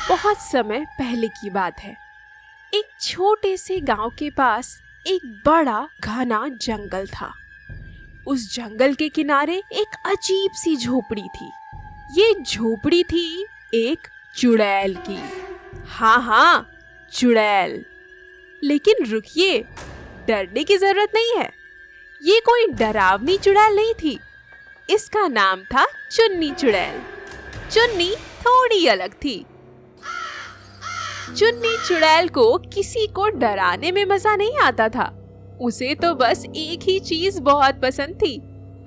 बहुत समय पहले की बात है। एक छोटे से गांव के पास एक बड़ा घना जंगल था। उस जंगल के किनारे एक अजीब सी झोपड़ी थी। ये झोपड़ी थी एक चुड़ैल की। हाँ, चुड़ैल। लेकिन रुकिए, डरने की जरूरत नहीं है। ये कोई डरावनी चुड़ैल नहीं थी। इसका नाम था चुन्नी चुड़ैल। चुन्नी थोड़ी अलग थी। चुन्नी चुड़ैल को किसी को डराने में मजा नहीं आता था। उसे तो बस एक ही चीज बहुत पसंद थी,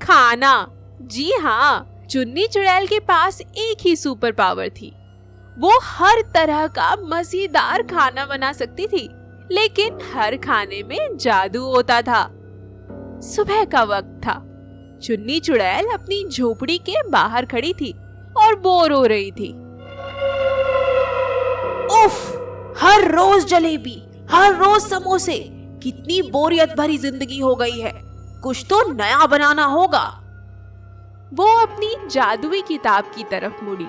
खाना। जी हाँ, चुन्नी चुड़ैल के पास एक ही सुपर पावर थी। वो हर तरह का मजेदार खाना बना सकती थी, लेकिन हर खाने में जादू होता था। सुबह का वक्त था। चुन्नी चुड़ैल अपनी झोपड़ी के बाहर खड़ी थी और बोर हो रही थी। उफ, हर रोज जलेबी, हर रोज समोसे, कितनी बोरियत भरी जिंदगी हो गई है। कुछ तो नया बनाना होगा। वो अपनी जादुई किताब की तरफ मुड़ी।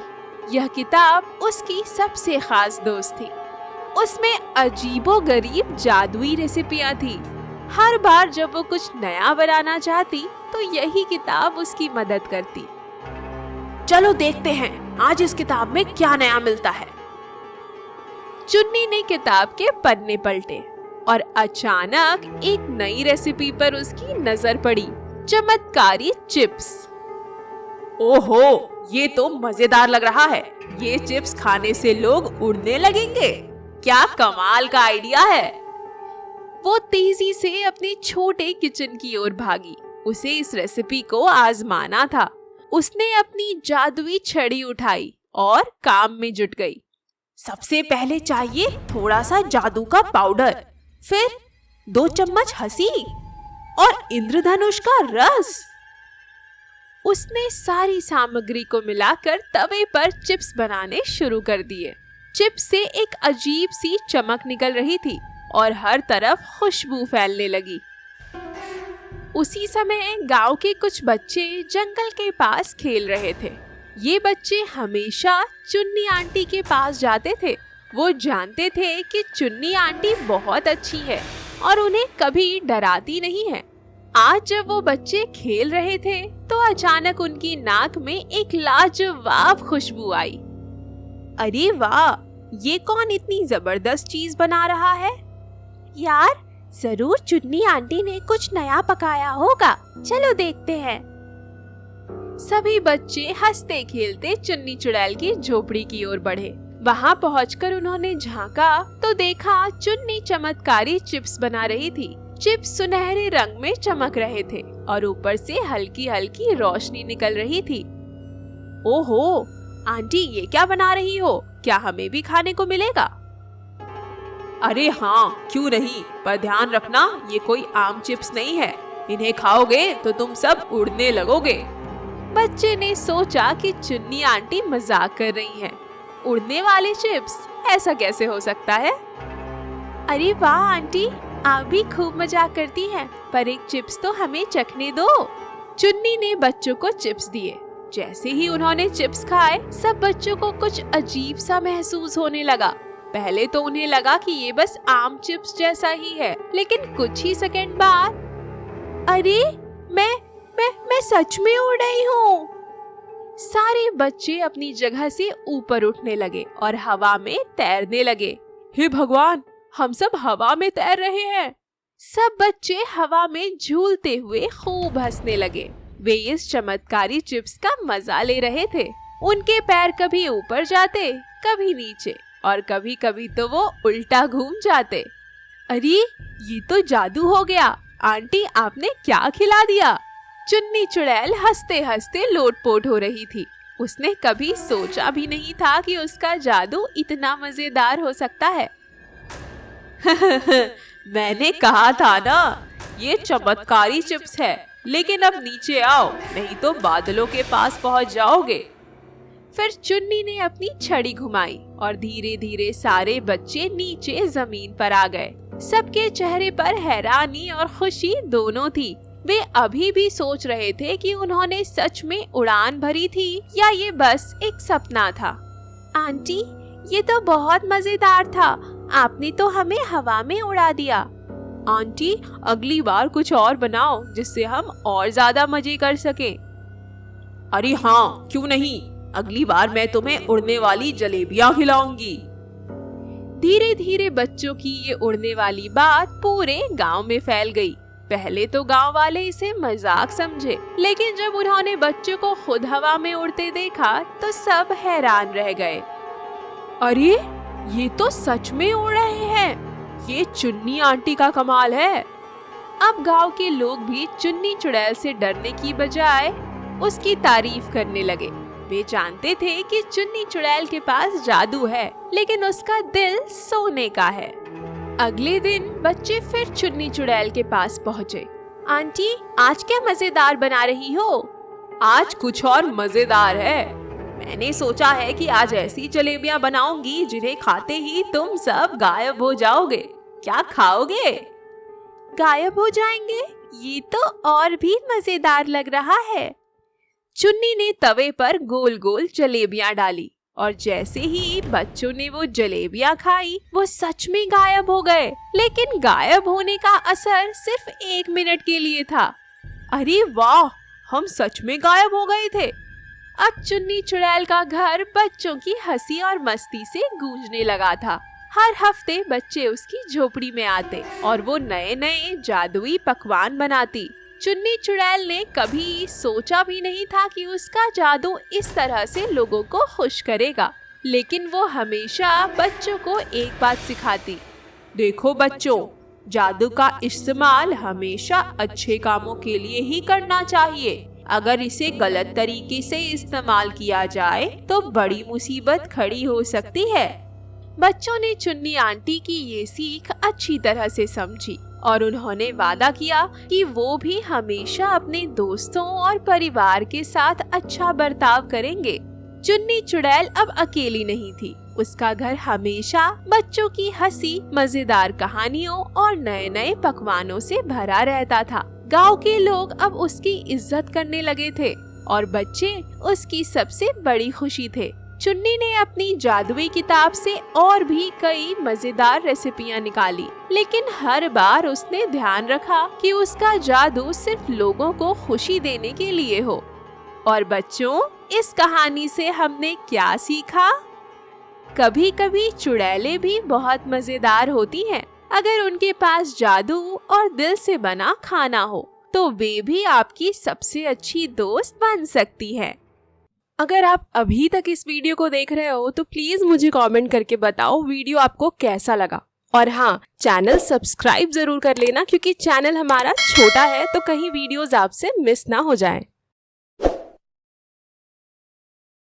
यह किताब उसकी सबसे खास दोस्त थी। उसमें अजीबोगरीब जादुई रेसिपियां थी। हर बार जब वो कुछ नया बनाना चाहती तो यही किताब उसकी मदद करती। चलो देखते हैं आज इस किताब में क्या नया मिलता है। चुन्नी ने किताब के पन्ने पलटे और अचानक एक नई रेसिपी पर उसकी नजर पड़ी, चमत्कारी चिप्स। ओहो, ये तो मजेदार लग रहा है। ये चिप्स खाने से लोग उड़ने लगेंगे। क्या कमाल का आइडिया है। वो तेजी से अपने छोटे किचन की ओर भागी। उसे इस रेसिपी को आजमाना था। उसने अपनी जादुई छड़ी उठाई और काम में जुट गई। सबसे पहले चाहिए थोड़ा सा जादू का पाउडर, फिर 2 चम्मच हंसी और इंद्रधनुष का रस। उसने सारी सामग्री को मिलाकर तवे पर चिप्स बनाने शुरू कर दिए। चिप्स से एक अजीब सी चमक निकल रही थी और हर तरफ खुशबू फैलने लगी। उसी समय गांव के कुछ बच्चे जंगल के पास खेल रहे थे। ये बच्चे हमेशा चुन्नी आंटी के पास जाते थे। वो जानते थे कि चुन्नी आंटी बहुत अच्छी है और उन्हें कभी डराती नहीं है। आज जब वो बच्चे खेल रहे थे तो अचानक उनकी नाक में एक लाजवाब खुशबू आई। अरे वाह, ये कौन इतनी जबरदस्त चीज बना रहा है? यार, जरूर चुन्नी आंटी ने कुछ नया पकाया होगा। चलो देखते हैं। सभी बच्चे हंसते खेलते चुन्नी चुड़ैल की झोपड़ी की ओर बढ़े। वहां पहुंचकर उन्होंने झांका तो देखा चुन्नी चमत्कारी चिप्स बना रही थी। चिप्स सुनहरे रंग में चमक रहे थे और ऊपर से हल्की हल्की रोशनी निकल रही थी। ओहो, आंटी ये क्या बना रही हो? क्या हमें भी खाने को मिलेगा? अरे हाँ, क्यों नहीं, पर ध्यान रखना ये कोई आम चिप्स नहीं है। इन्हें खाओगे तो तुम सब उड़ने लगोगे। बच्चे ने सोचा कि चुन्नी आंटी मजाक कर रही हैं। उड़ने वाले चिप्स, ऐसा कैसे हो सकता है? अरे वाह आंटी, आप भी खूब मजाक करती हैं, पर एक चिप्स तो हमें चखने दो। चुन्नी ने बच्चों को चिप्स दिए। जैसे ही उन्होंने चिप्स खाए, सब बच्चों को कुछ अजीब सा महसूस होने लगा। पहले तो उन्हें लगा कि ये बस आम चिप्स जैसा ही है, लेकिन कुछ ही सेकंड बाद, अरे मैं सच में उड़ रही हूँ। सारे बच्चे अपनी जगह से ऊपर उठने लगे और हवा में तैरने लगे। हे भगवान, हम सब हवा में तैर रहे हैं। सब बच्चे हवा में झूलते हुए खूब हंसने लगे। वे इस चमत्कारी चिप्स का मजा ले रहे थे। उनके पैर कभी ऊपर जाते, कभी नीचे और कभी कभी तो वो उल्टा घूम जाते। अरे, ये तो जादू हो गया। आंटी, आपने क्या खिला दिया? चुन्नी चुड़ैल हंसते हंसते लोटपोट हो रही थी। उसने कभी सोचा भी नहीं था कि उसका जादू इतना मजेदार हो सकता है। मैंने कहा था ना, ये चमत्कारी चिप्स है। लेकिन अब नीचे आओ, नहीं तो बादलों के पास पहुंच जाओगे। फिर चुन्नी ने अपनी छड़ी घुमाई और धीरे धीरे सारे बच्चे नीचे जमीन पर आ गए। सबके चेहरे पर हैरानी और खुशी दोनों थी। वे अभी भी सोच रहे थे कि उन्होंने सच में उड़ान भरी थी या ये बस एक सपना था। आंटी, ये तो बहुत मजेदार था। आपने तो हमें हवा में उड़ा दिया। आंटी, अगली बार कुछ और बनाओ जिससे हम और ज्यादा मजे कर सकें। अरे हाँ, क्यों नहीं। अगली बार मैं तुम्हें उड़ने वाली जलेबियां खिलाऊंगी। धीरे धीरे बच्चों की ये उड़ने वाली बात पूरे गांव में फैल गई। पहले तो गांव वाले इसे मजाक समझे, लेकिन जब उन्होंने बच्चों को खुद हवा में उड़ते देखा तो सब हैरान रह गए। अरे, ये तो सच में उड़ रहे हैं। ये चुन्नी आंटी का कमाल है। अब गांव के लोग भी चुन्नी चुड़ैल से डरने की बजाय उसकी तारीफ करने लगे। वे जानते थे कि चुन्नी चुड़ैल के पास जादू है, लेकिन उसका दिल सोने का है। अगले दिन बच्चे फिर चुन्नी चुड़ैल के पास पहुँचे। आंटी, आज क्या मजेदार बना रही हो? आज कुछ और मजेदार है। मैंने सोचा है कि आज ऐसी जलेबियां बनाऊंगी जिन्हें खाते ही तुम सब गायब हो जाओगे। क्या खाओगे? गायब हो जाएंगे? ये तो और भी मजेदार लग रहा है। चुन्नी ने तवे पर गोल गोल जलेबियां डाली और जैसे ही बच्चों ने वो जलेबियां खाई, वो सच में गायब हो गए। लेकिन गायब होने का असर सिर्फ 1 मिनट के लिए था। अरे वाह, हम सच में गायब हो गए थे। अब चुन्नी चुड़ैल का घर बच्चों की हंसी और मस्ती से गूंजने लगा था। हर हफ्ते बच्चे उसकी झोपड़ी में आते और वो नए नए जादुई पकवान बनाती। चुन्नी चुड़ैल ने कभी सोचा भी नहीं था कि उसका जादू इस तरह से लोगों को खुश करेगा, लेकिन वो हमेशा बच्चों को एक बात सिखाती। देखो बच्चों, जादू का इस्तेमाल हमेशा अच्छे कामों के लिए ही करना चाहिए। अगर इसे गलत तरीके से इस्तेमाल किया जाए तो बड़ी मुसीबत खड़ी हो सकती है। बच्चों ने चुन्नी आंटी की ये सीख अच्छी तरह से समझी और उन्होंने वादा किया कि वो भी हमेशा अपने दोस्तों और परिवार के साथ अच्छा बर्ताव करेंगे। चुन्नी चुड़ैल अब अकेली नहीं थी। उसका घर हमेशा बच्चों की हंसी, मजेदार कहानियों और नए नए पकवानों से भरा रहता था। गांव के लोग अब उसकी इज्जत करने लगे थे और बच्चे उसकी सबसे बड़ी खुशी थे। चुन्नी ने अपनी जादुई किताब से और भी कई मजेदार रेसिपियां निकाली, लेकिन हर बार उसने ध्यान रखा कि उसका जादू सिर्फ लोगों को खुशी देने के लिए हो। और बच्चों, इस कहानी से हमने क्या सीखा? कभी कभी चुड़ैलें भी बहुत मजेदार होती हैं। अगर उनके पास जादू और दिल से बना खाना हो तो वे भी आपकी सबसे अच्छी दोस्त बन सकती है। अगर आप अभी तक इस वीडियो को देख रहे हो तो प्लीज मुझे कमेंट करके बताओ वीडियो आपको कैसा लगा। और हाँ, चैनल सब्सक्राइब जरूर कर लेना, क्योंकि चैनल हमारा छोटा है तो कहीं वीडियोस आपसे मिस ना हो जाए।